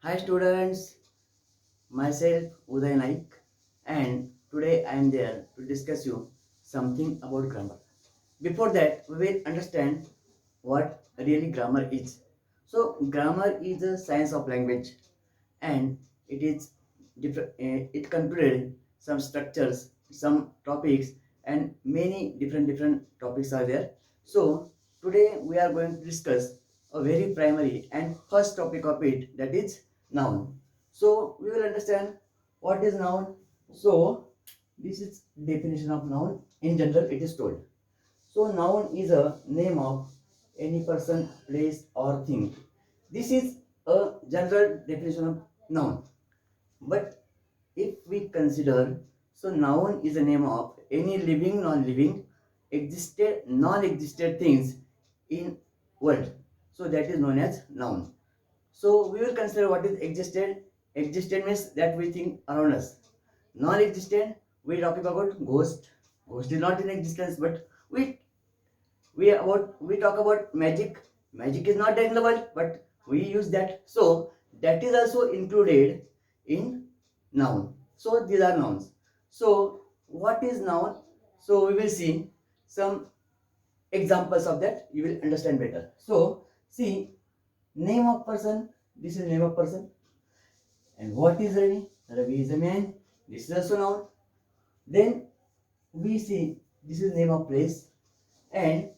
Hi students, myself Uday Naik, and today I am there to discuss you something about grammar. Before that, we will understand what really grammar is. So grammar is a science of language, and it is different. It concluded some structures, some topics, and many different topics are there. So today we are going to discuss a very primary and first topic of it, that is noun. So we will understand what is noun. So this is definition of noun. In general, it is told. So noun is a name of any person, place, or thing. This is a general definition of noun. But if we consider, so noun is a name of any living, non-living, existed, non-existed things in world. So that is known as noun. So we will consider what is existed. Existed means that we think around us. Non-existent, we talk about ghost. Ghost is not in existence, but we talk about magic. Magic is not there in the world, but we use that. So that is also included in noun. So these are nouns. So what is noun? So we will see some examples of that. You will understand better. So see, name of person. This is name of person. And what is Ravi? Ravi is a man. This is also noun. Then we see this is name of place, and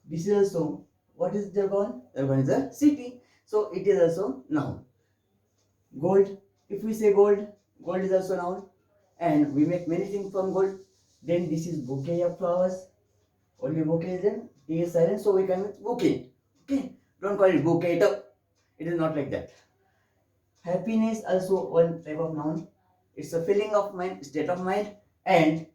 this is also, what is Durban? Durban is a city. So it is also noun. Gold. If we say gold, gold is also noun. And we make many things from gold. Then this is bouquet of flowers. Only bouquet is there. T is silent, so we can make bouquet. Okay. Don't call it bouquet. It is not like that. Happiness also one type of noun. It's a feeling of mind, state of mind, and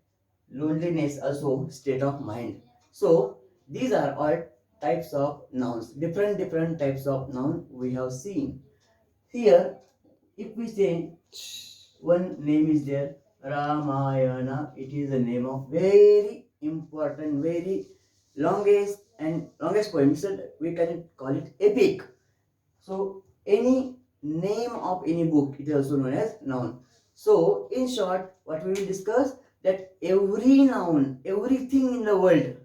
loneliness also state of mind. So these are all types of nouns. Different types of noun we have seen. Here, if we say one name is there, Ramayana, it is a name of very important, very longest poem. So we can call it epic. So any name of any book, it is also known as noun. So in short, what we will discuss, that every noun, everything in the world,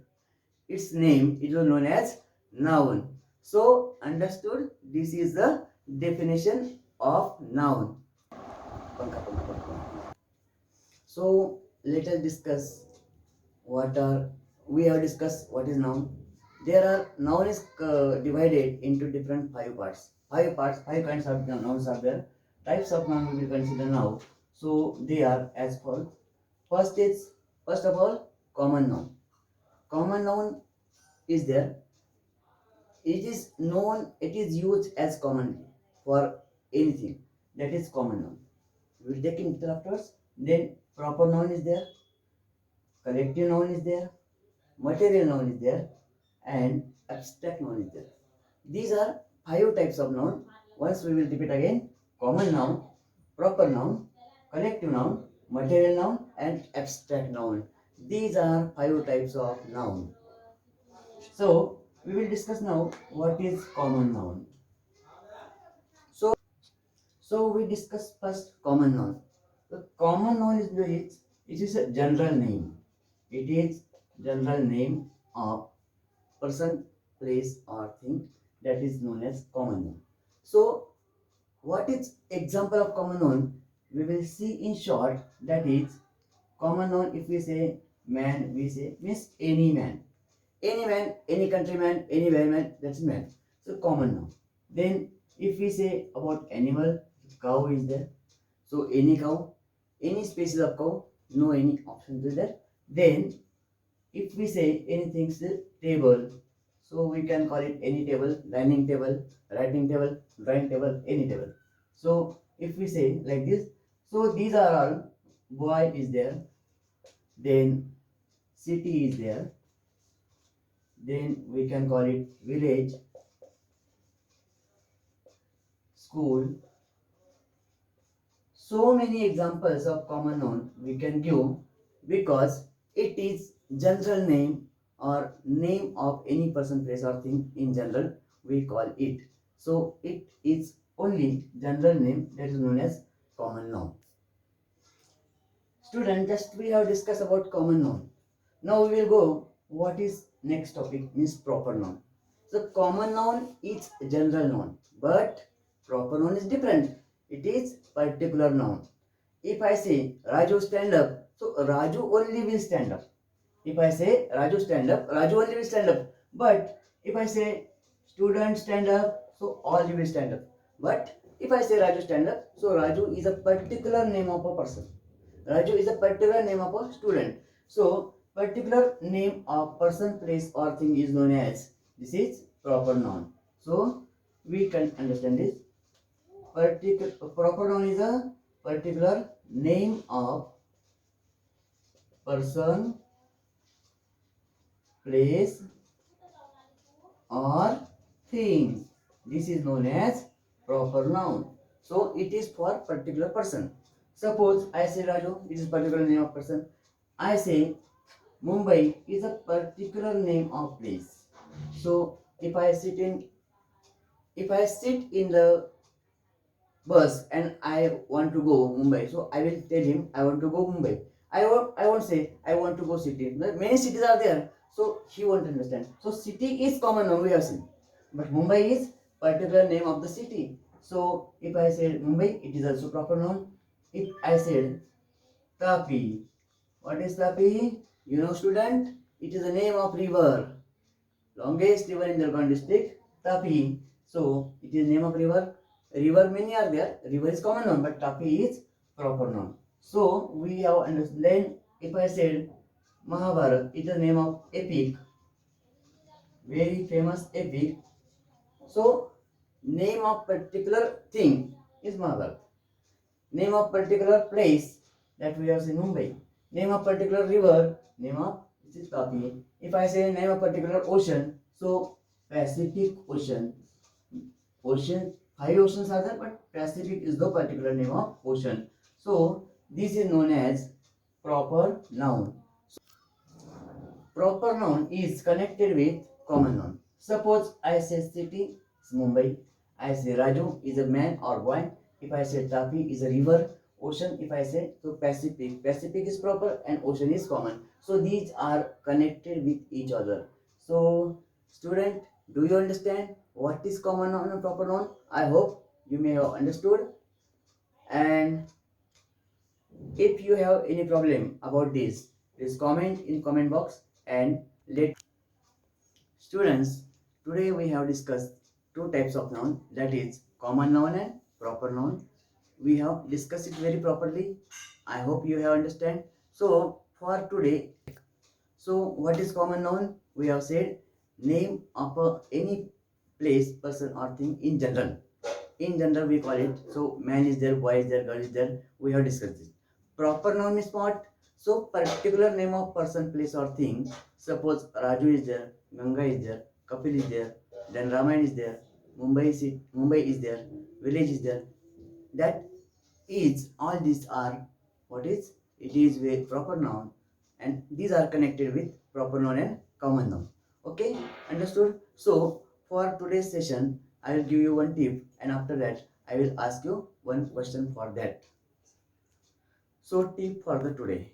its name, it is known as noun. So understood, this is the definition of noun. So let us discuss what are, we have discussed what is noun. There are, noun is divided into different five kinds of nouns are there. Types of noun we will consider now. So they are as follows. First is, first of all, common noun. Common noun is there. It is known, it is used as commonly for anything. That is common noun. We will take it afterwards. Then proper noun is there, collective noun is there, material noun is there, and abstract noun is there. These are five types of noun. Once we will repeat again: common noun, proper noun, collective noun, material noun, and abstract noun. These are five types of noun. So we will discuss now what is common noun. So we discuss first common noun. The common noun is which, it is a general name. It is general name of person, place, or thing, that is known as common noun. So what is example of common noun? We will see in short, that is common noun. If we say man, we say means any man, any countryman, anywhere man, that's man. So common noun. Then if we say about animal, cow is there. So any cow, any species of cow, no any option to that. Then if we say anything, say table, so we can call it any table, dining table, writing table, drawing table, any table. So if we say like this, so these are all. Boy is there, then city is there, then we can call it village, school. So many examples of common noun we can give, because it is general name or name of any person, place, or thing in general, we call it. So it is only general name that is known as common noun. Student, just we have discussed about common noun. Now we will go what is next topic means proper noun. So common noun is general noun, but proper noun is different. It is particular noun. If I say Raju stand up, so Raju only will stand up. If I say Raju stand up, Raju only will stand up. But if I say student stand up, so all you will stand up. But if I say Raju stand up, so Raju is a particular name of a person. Raju is a particular name of a student. So particular name of person, place or thing is known as, this is proper noun. So we can understand this. Particular proper noun is a particular name of person, place or thing. This is known as proper noun. So it is for particular person. Suppose I say Raju, it is particular name of person. I say Mumbai is a particular name of place. So if I sit in the bus and I want to go Mumbai, so I will tell him I want to go Mumbai. I won't say I want to go city. Many cities are there, so he won't understand. So city is common noun we have seen, but Mumbai is particular name of the city. So if I said Mumbai, it is also proper noun. If I said Tapi, what is Tapi? You know, student, it is the name of river, longest river in Jalgaon district, Tapi. So it is name of river. River many are there. River is common noun, but Tapi is proper noun. So we have understood. Then if I said Mahabharata, it is name of epic, very famous epic. So name of particular thing is Mahabharata. Name of particular place that we have seen Mumbai. Name of particular river, name of this is Tapi. If I say name of particular ocean, so Pacific Ocean. Ocean, 5 oceans are there, but Pacific is the particular name of ocean. So this is known as proper noun. Proper noun is connected with common noun. Suppose I say city is Mumbai. I say Raju is a man or boy. If I say Tapi is a river. Ocean, if I say so Pacific. Pacific is proper and ocean is common. So these are connected with each other. So student, do you understand what is common noun and proper noun? I hope you may have understood. And if you have any problem about this, please comment in comment box and let students. Today we have discussed two types of noun, that is common noun and proper noun. We have discussed it very properly. I hope you have understand. So for today, so what is common noun? We have said name of any place, person or thing in general. In general we call it. So man is there, boy is there, girl is there. We have discussed this. Proper noun is what? So particular name of person, place or thing. Suppose Raju is there, Ganga is there, Kapil is there, then Ramayana is there, Mumbai is there, village is there. That is, all these are what is? It is with proper noun, and these are connected with proper noun and common noun. Okay, understood? So for today's session, I will give you one tip, and after that I will ask you one question for that. So tip for the today.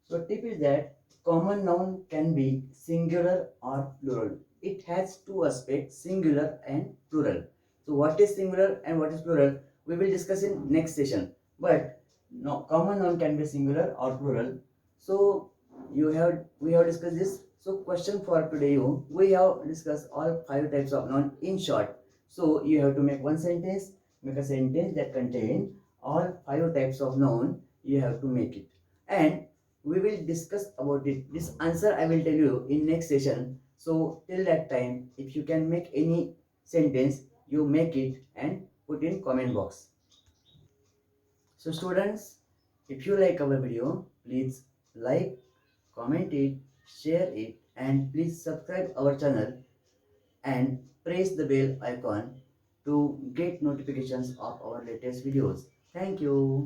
So tip is that common noun can be singular or plural. It has two aspects, singular and plural. So what is singular and what is plural? We will discuss in next session. But no, common noun can be singular or plural. So we have discussed this. So question for today, we have discussed all 5 types of noun in short. So you have to make one sentence, make a sentence that contain all 5 types of noun. You have to make it, and we will discuss about it. This answer I will tell you in next session. So till that time, if you can make any sentence, you make it and put in comment box. So students, if you like our video, please like, comment it, share it, and please subscribe our channel and press the bell icon to get notifications of our latest videos. Thank you.